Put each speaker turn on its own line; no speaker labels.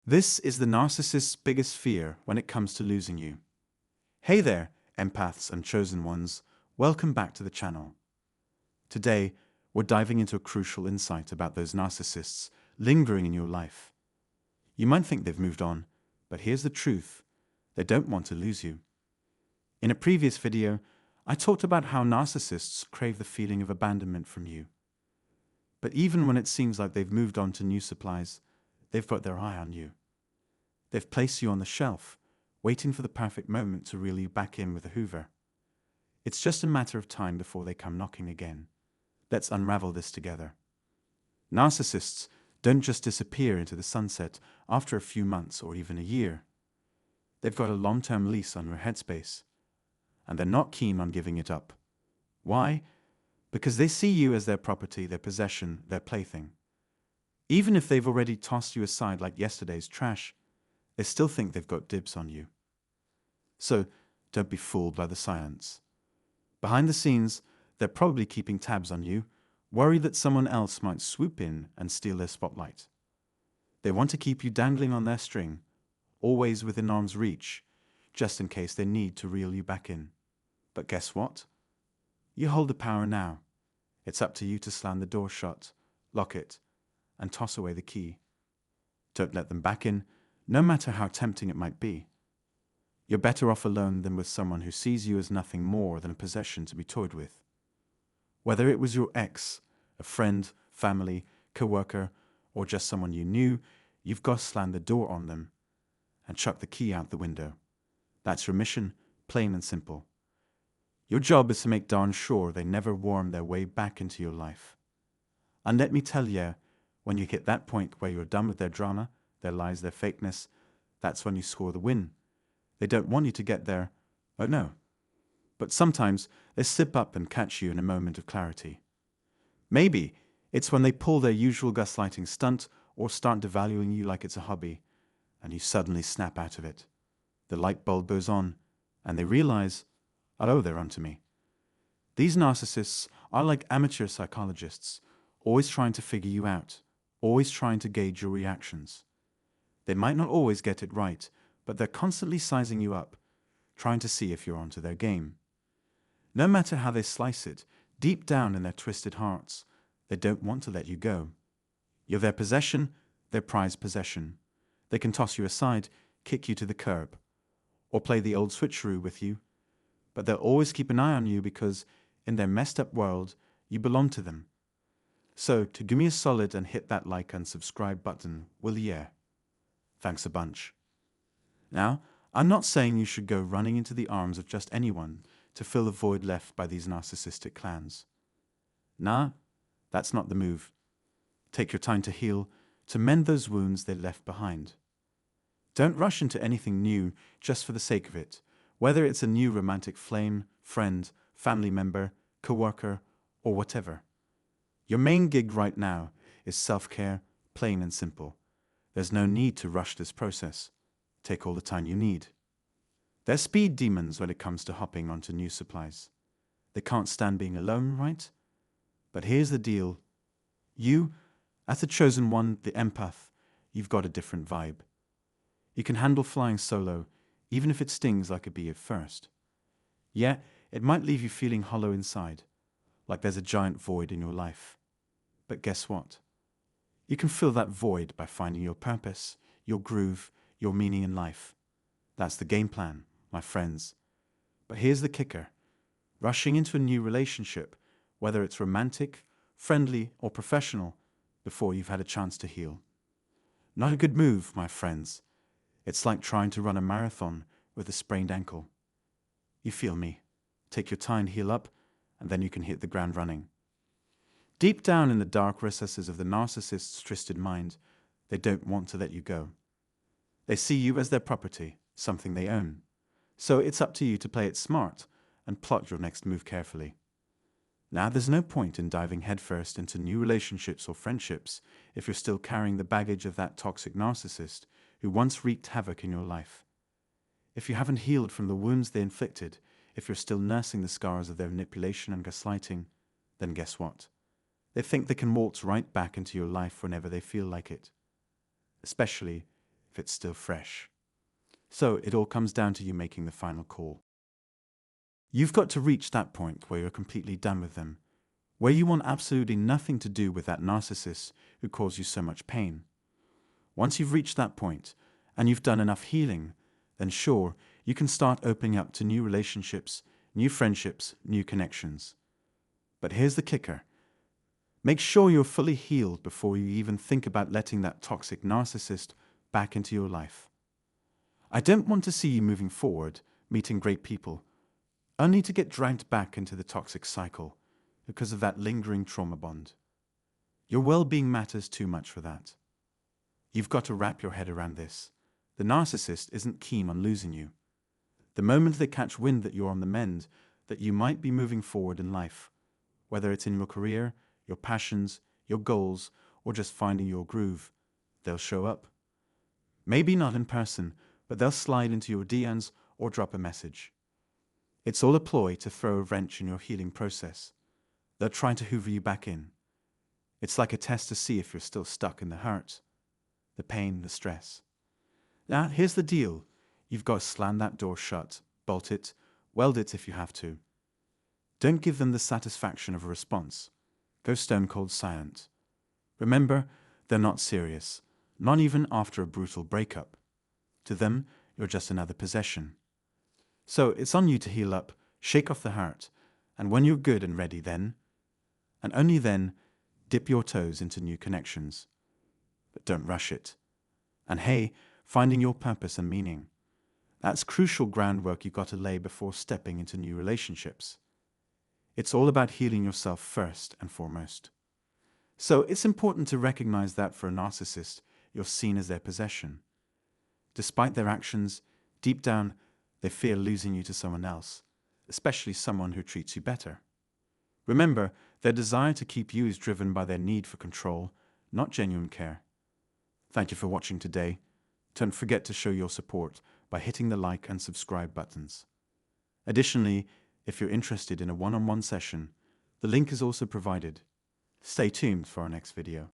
This is the narcissist's biggest fear when it comes to losing you. Hey there, empaths and chosen ones, welcome back to the channel. Today, we're diving into a crucial insight about those narcissists lingering in your life. You might think they've moved on, but here's the truth: they don't want to lose you. In a previous video, I talked about how narcissists crave the feeling of abandonment from you. But even when it seems like they've moved on to new supplies, they've got their eye on you. They've placed you on the shelf, waiting for the perfect moment to reel you back in with a hoover. It's just a matter of time before they come knocking again. Let's unravel this together. Narcissists don't just disappear into the sunset after a few months or even a year. They've got a long-term lease on your headspace, and they're not keen on giving it up. Why? Because they see you as their property, their possession, their plaything. Even if they've already tossed you aside like yesterday's trash, they still think they've got dibs on you. So, don't be fooled by the silence. Behind the scenes, they're probably keeping tabs on you, worried that someone else might swoop in and steal their spotlight. They want to keep you dangling on their string, always within arm's reach, just in case they need to reel you back in. But guess what? You hold the power now. It's up to you to slam the door shut, lock it, and toss away the key. Don't let them back in, no matter how tempting it might be. You're better off alone than with someone who sees you as nothing more than a possession to be toyed with. Whether it was your ex, a friend, family, co-worker, or just someone you knew, you've got to slam the door on them and chuck the key out the window. That's your mission, plain and simple. Your job is to make darn sure they never worm their way back into your life. And let me tell you, when you hit that point where you're done with their drama, their lies, their fakeness, that's when you score the win. They don't want you to get there. Oh no. But sometimes they slip up and catch you in a moment of clarity. Maybe it's when they pull their usual gaslighting stunt or start devaluing you like it's a hobby, and you suddenly snap out of it. The light bulb goes on, and they realize, oh, they're onto me. These narcissists are like amateur psychologists, always trying to figure you out, always trying to gauge your reactions. They might not always get it right, but they're constantly sizing you up, trying to see if you're onto their game. No matter how they slice it, deep down in their twisted hearts, they don't want to let you go. You're their possession, their prized possession. They can toss you aside, kick you to the curb, or play the old switcheroo with you, but they'll always keep an eye on you because, in their messed up world, you belong to them. So, to give me a solid and hit that like and subscribe button, will ya? Thanks a bunch. Now, I'm not saying you should go running into the arms of just anyone to fill the void left by these narcissistic clans. Nah, that's not the move. Take your time to heal, to mend those wounds they left behind. Don't rush into anything new just for the sake of it, whether it's a new romantic flame, friend, family member, co-worker, or whatever. Your main gig right now is self-care, plain and simple. There's no need to rush this process. Take all the time you need. They're speed demons when it comes to hopping onto new supplies. They can't stand being alone, right? But here's the deal. You, as the chosen one, the empath, you've got a different vibe. You can handle flying solo, even if it stings like a bee at first. Yeah, it might leave you feeling hollow inside, like there's a giant void in your life. But guess what? You can fill that void by finding your purpose, your groove, your meaning in life. That's the game plan, my friends. But here's the kicker. Rushing into a new relationship, whether it's romantic, friendly, or professional, before you've had a chance to heal. Not a good move, my friends. It's like trying to run a marathon with a sprained ankle. You feel me. Take your time, heal up, and then you can hit the ground running. Deep down in the dark recesses of the narcissist's twisted mind, they don't want to let you go. They see you as their property, something they own. So it's up to you to play it smart and plot your next move carefully. Now, there's no point in diving headfirst into new relationships or friendships if you're still carrying the baggage of that toxic narcissist who once wreaked havoc in your life. If you haven't healed from the wounds they inflicted, if you're still nursing the scars of their manipulation and gaslighting, then guess what? They think they can waltz right back into your life whenever they feel like it. Especially if it's still fresh. So it all comes down to you making the final call. You've got to reach that point where you're completely done with them, where you want absolutely nothing to do with that narcissist who caused you so much pain. Once you've reached that point, and you've done enough healing, then sure, you can start opening up to new relationships, new friendships, new connections. But here's the kicker. Make sure you're fully healed before you even think about letting that toxic narcissist back into your life. I don't want to see you moving forward, meeting great people, only to get dragged back into the toxic cycle because of that lingering trauma bond. Your well-being matters too much for that. You've got to wrap your head around this. The narcissist isn't keen on losing you. The moment they catch wind that you're on the mend, that you might be moving forward in life, whether it's in your career, your passions, your goals, or just finding your groove, they'll show up. Maybe not in person, but they'll slide into your DMs or drop a message. It's all a ploy to throw a wrench in your healing process. They'll try to hoover you back in. It's like a test to see if you're still stuck in the hurt, the pain, the stress. Now, here's the deal. You've got to slam that door shut, bolt it, weld it if you have to. Don't give them the satisfaction of a response. Go stone cold silent. Remember, they're not serious, not even after a brutal breakup. To them, you're just another possession. So it's on you to heal up, shake off the hurt, and when you're good and ready then, and only then, dip your toes into new connections. But don't rush it. And hey, finding your purpose and meaning. That's crucial groundwork you've got to lay before stepping into new relationships. It's all about healing yourself first and foremost. So it's important to recognize that for a narcissist, you're seen as their possession. Despite their actions, deep down, they fear losing you to someone else, especially someone who treats you better. Remember, their desire to keep you is driven by their need for control, not genuine care. Thank you for watching today. Don't forget to show your support by hitting the like and subscribe buttons. Additionally, if you're interested in a one-on-one session, the link is also provided. Stay tuned for our next video.